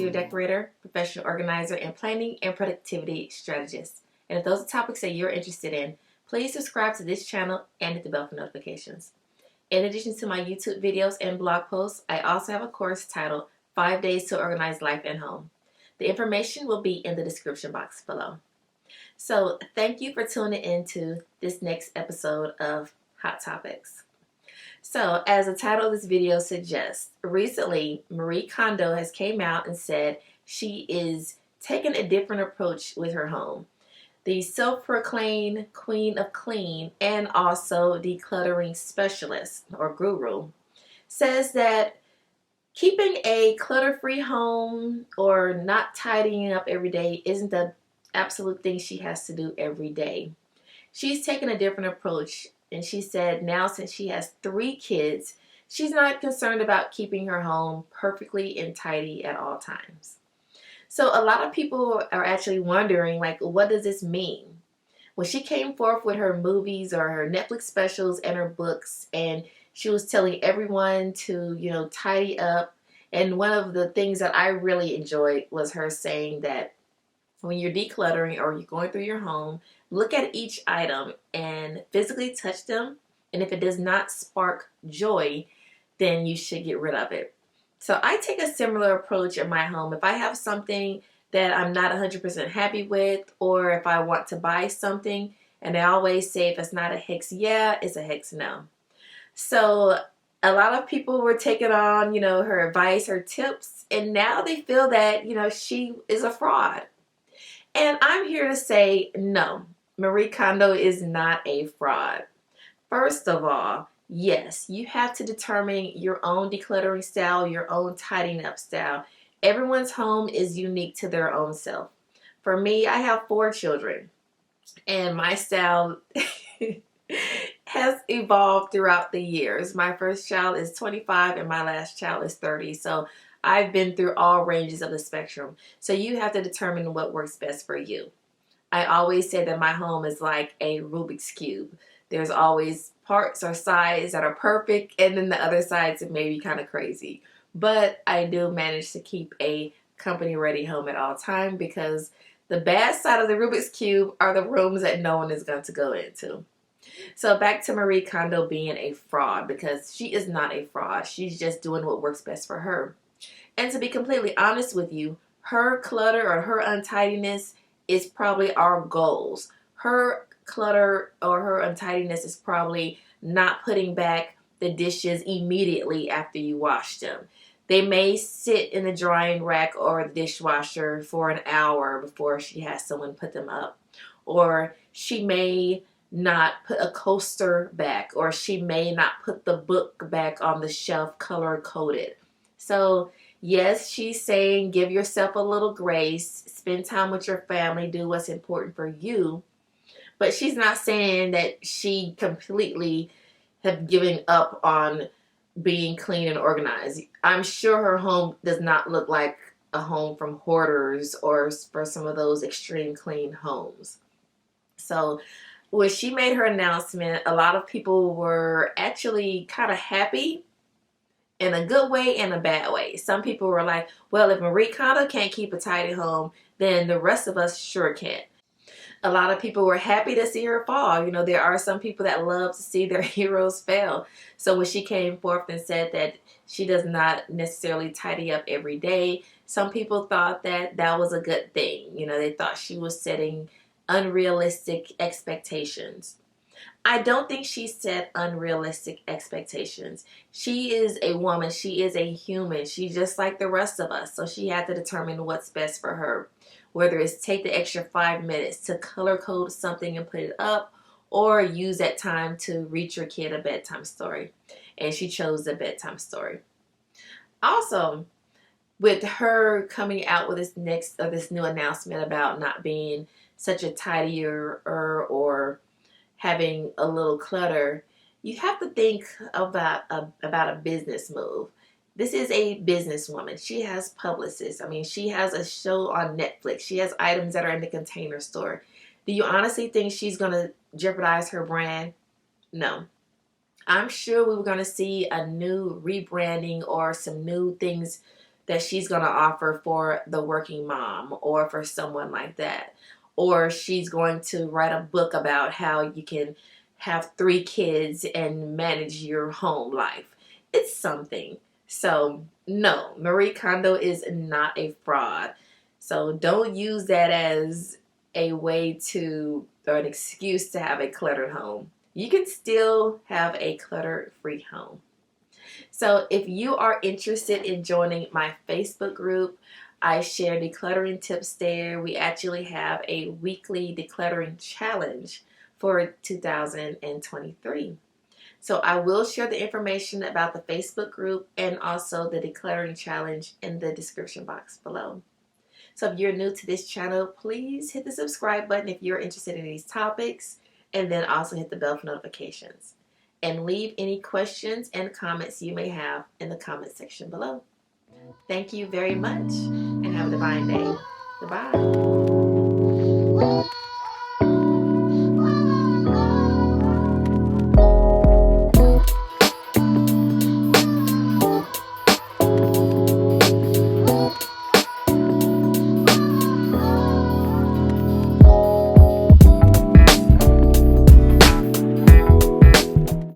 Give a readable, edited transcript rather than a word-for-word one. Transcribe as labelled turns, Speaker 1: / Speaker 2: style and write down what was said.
Speaker 1: interior decorator, professional organizer, and planning and productivity strategist. And if those are topics that you're interested in, please subscribe to this channel and hit the bell for notifications. In addition to my YouTube videos and blog posts, I also have a course titled 5 Days to Organize Life and Home. The information will be in the description box below. So thank you for tuning into this next episode of Hot Topics. So as the title of this video suggests, recently Marie Kondo has came out and said she is taking a different approach with her home. The self-proclaimed queen of clean and also decluttering specialist or guru says that keeping a clutter-free home or not tidying up every day isn't the absolute thing she has to do every day. She's taken a different approach, and she said now since she has 3 kids, she's not concerned about keeping her home perfectly and tidy at all times. So a lot of people are actually wondering, like, what does this mean? When she came forth with her movies or her Netflix specials and her books, and she was telling everyone to, tidy up. And one of the things that I really enjoyed was her saying that when you're decluttering or you're going through your home, look at each item and physically touch them. And if it does not spark joy, then you should get rid of it. So I take a similar approach in my home. If I have something that I'm not 100% happy with, or if I want to buy something, and I always say if it's not a hex yeah, it's a hex no. So a lot of people were taking on, her advice, her tips, and now they feel that, she is a fraud. And I'm here to say no, Marie Kondo is not a fraud. First of all, yes, you have to determine your own decluttering style, your own tidying up style. Everyone's home is unique to their own self. For me, I have 4 children, and my style has evolved throughout the years. My first child is 25 and my last child is 30. So I've been through all ranges of the spectrum. So you have to determine what works best for you. I always say that my home is like a Rubik's Cube. There's always parts or sides that are perfect, and then the other sides that may be kind of crazy. But I do manage to keep a company-ready home at all times, because the bad side of the Rubik's Cube are the rooms that no one is going to go into. So back to Marie Kondo being a fraud, because she is not a fraud. She's just doing what works best for her. And to be completely honest with you, her clutter or her untidiness is probably our goals. Her clutter or her untidiness is probably not putting back the dishes immediately after you wash them. They may sit in the drying rack or the dishwasher for an hour before she has someone put them up. Or she may not put a coaster back, or she may not put the book back on the shelf color coded. So yes, she's saying give yourself a little grace, spend time with your family, do what's important for you. But she's not saying that she completely have given up on being clean and organized. I'm sure her home does not look like a home from hoarders or for some of those extreme clean homes. So when she made her announcement, a lot of people were actually kind of happy, in a good way and a bad way. Some people were like, well, if Marie Kondo can't keep a tidy home, then the rest of us sure can't. A lot of people were happy to see her fall. There are some people that love to see their heroes fail. So when she came forth and said that she does not necessarily tidy up every day, some people thought that that was a good thing. They thought she was setting unrealistic expectations. I don't think she set unrealistic expectations. She is a woman. She is a human. She's just like the rest of us. So she had to determine what's best for her. Whether it's take the extra 5 minutes to color code something and put it up, or use that time to read your kid a bedtime story. And she chose the bedtime story. Also, with her coming out with this new announcement about not being such a tidier or having a little clutter, you have to think about a business move. This is a businesswoman. She has publicists. She has a show on Netflix. She has items that are in the Container Store. Do you honestly think she's going to jeopardize her brand? No. I'm sure we were going to see a new rebranding or some new things that she's going to offer for the working mom or for someone like that. Or she's going to write a book about how you can have 3 kids and manage your home life. It's something. So, no, Marie Kondo is not a fraud. So, don't use that as a way to, or an excuse to have a cluttered home. You can still have a clutter-free home. So if you are interested in joining my Facebook group, I share decluttering tips there. We actually have a weekly decluttering challenge for 2023. So I will share the information about the Facebook group and also the decluttering challenge in the description box below. So if you're new to this channel, please hit the subscribe button if you're interested in these topics, and then also hit the bell for notifications. And leave any questions and comments you may have in the comment section below. Thank you very much and have a divine day. Goodbye.